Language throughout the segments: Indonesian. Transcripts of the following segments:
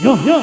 Yo yo.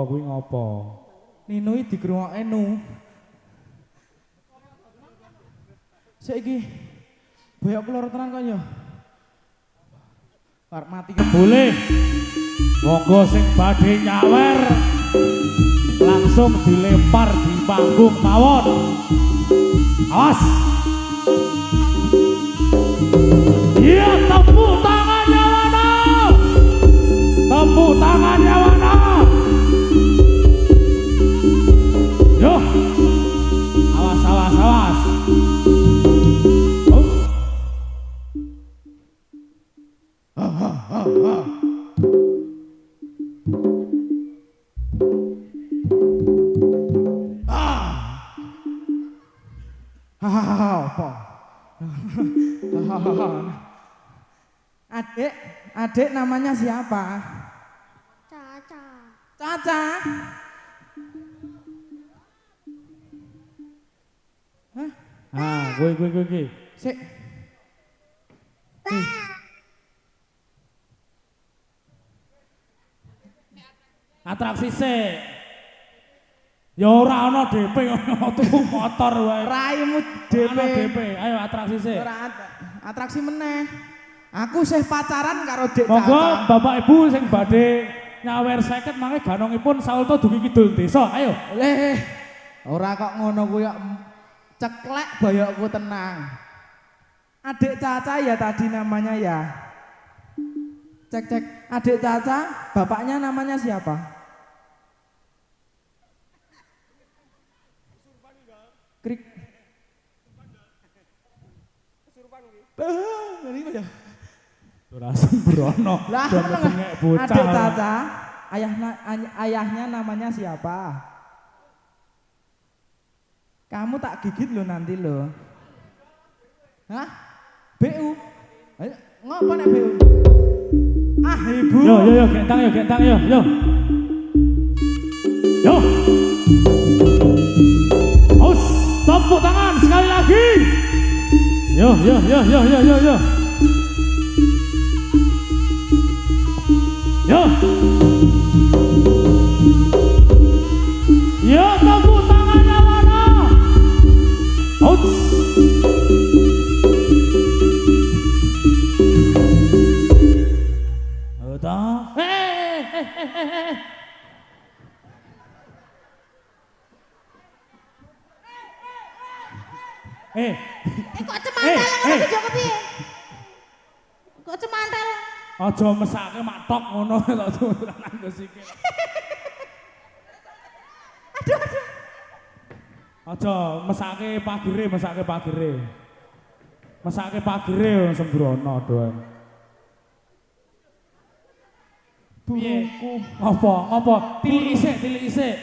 Kuwi ngopo? Nino iki dikrungokke nu. Saiki boyok keloro tenan kok ya. Arep mati boleh. Monggo sing badhe nyawer langsung dilempar di panggung mawon. Awas. Iya, tepuk tangannya mana? Tepuk tangannya mana? Yo, awas, awas, awas. Oh. Adik namanya siapa? Caca. Caca. Hah? Ah, gue. Sik. Atraksi sik. Ya ora ana DP tuku motor wae. Raimu DP. DP. Ayo atraksi sik. Ora atraksi meneh. Aku sih pacaran karo Dik Caca. Monggo Bapak Ibu sing badhe nyawer 50 mangke ganongipun saulta dugi kidul desa. Ayo. Leh. Ora kok ngono kuwi kok ceklek boyokku tenang. Adik Caca ya tadi namanya ya. Cek. Adik Caca, bapaknya namanya siapa? Krik. Ini ya. Ora sembrono. Lah, Adik Caca, ayahnya namanya siapa? Kamu tak gigit lo nanti lo. Hah? BU? Ngapa nek BU? Ah, ibu. Yo, gentang yo. Yo. Aus, tepuk tangan sekali lagi. Yo. Yo. Yo, tepuk tangannya mana? Outs. Udah. Kok cemantel ngono ki Joko piye? Kok cemantel? Aja mesake matok ngono kok turanan go sikil. Aduh. Aja mesake pagere. Mesake pagere sembrono doan. Buku. Ngopo? Tilik isik.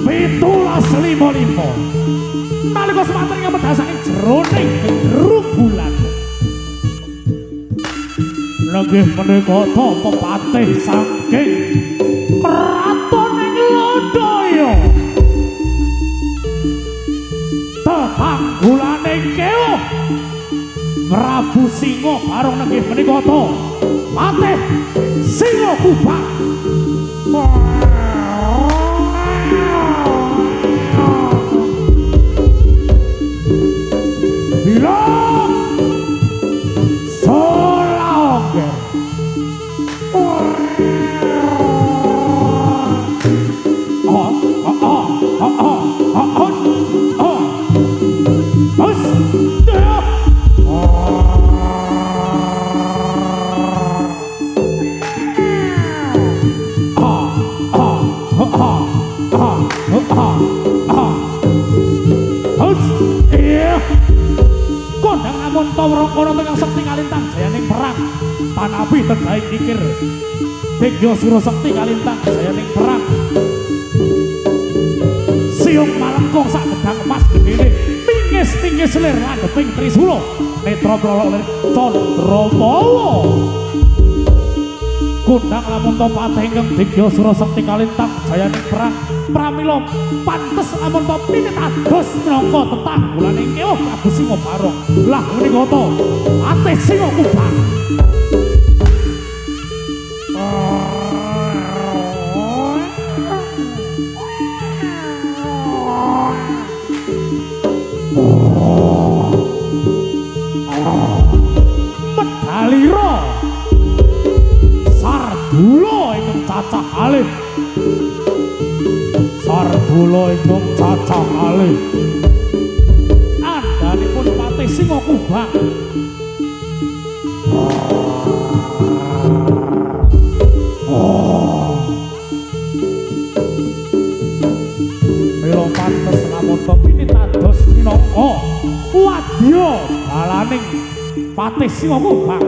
Pitulas limo. Nalika semanten ngamedhasake jroning rubulan. Lenggih menika tapa patih saking kratoning Lodaya. Tetanggulane kewo Prabu Singo bareng nenggih menika to Patih Singo Kubang. Bila Solaonger kondang namun tawrong kono tegang sekti kalintang jayaning perang tanapi tegaing kikir Tegyo Suro Sekti kalintang jayaning perang siung malengkong sak gedang emas gedene pingis lir landheping Trisula netra plolok lir Candramawa kondang lamun to patih ingkang Tegyo Suro Sekti kalintang jayaning perang pramila pantes lamun to pinitados minangka tetanggulaning keoh Prabu Singo Barong lah menika to Patih Singo Kubang. Medalira Sardula ingkang cacah kalih Sardula ingkang cacah kalih andhanipun Patih Singo Kubang. Mila pantes ngamonto pinitados minangka wadya balaning Patih Singo Kubang.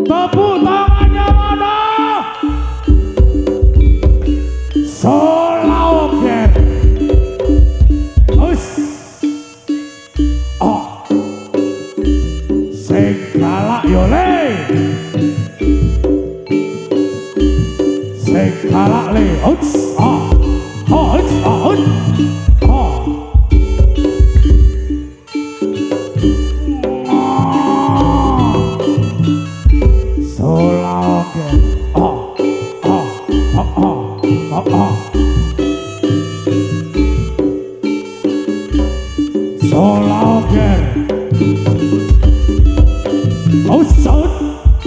Tepuk tangannya mana? Solaonger. Sing galak yo le. Sing galak le. Usut,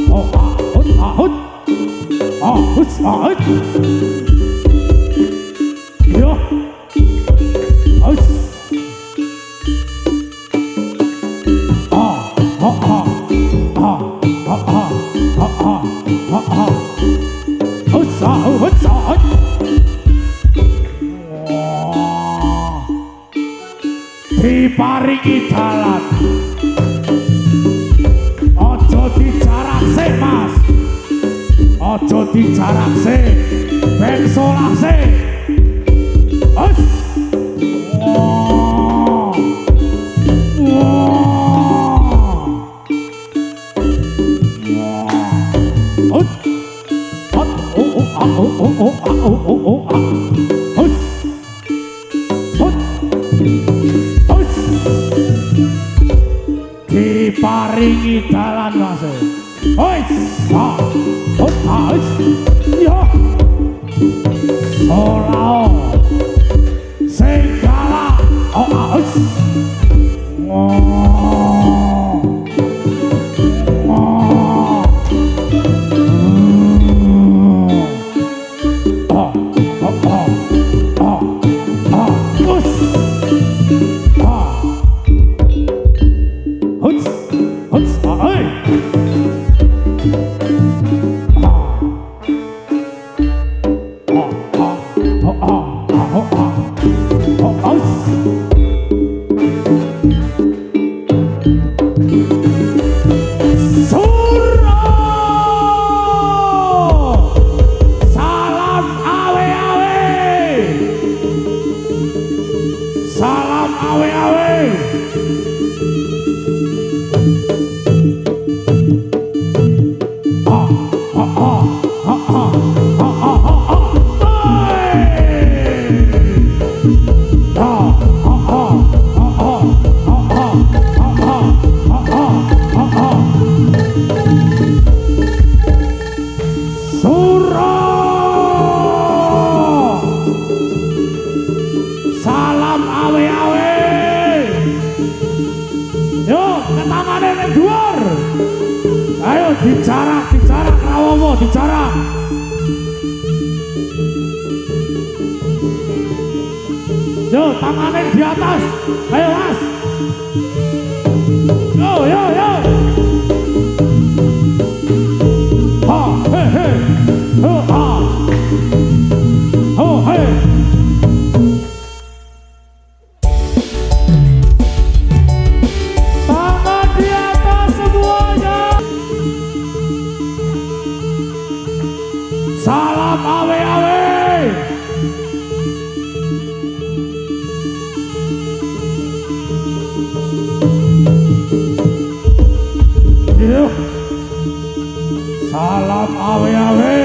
ahut, ahut, ahut, ahut. Yo, us. Diparingi dalan ojo dijarak sih mas ojo dijarak sih ben solah sih us diparingi dalan mas ois ois yo solao segala ois salam awe-awe salam awe-awe yo ketangane ning dhuwur ayo dijarak rawowo dijarak yo tangane di atas ayo mas yo ha he he ho ha ho he salam awe-awe yuk salam awe-awe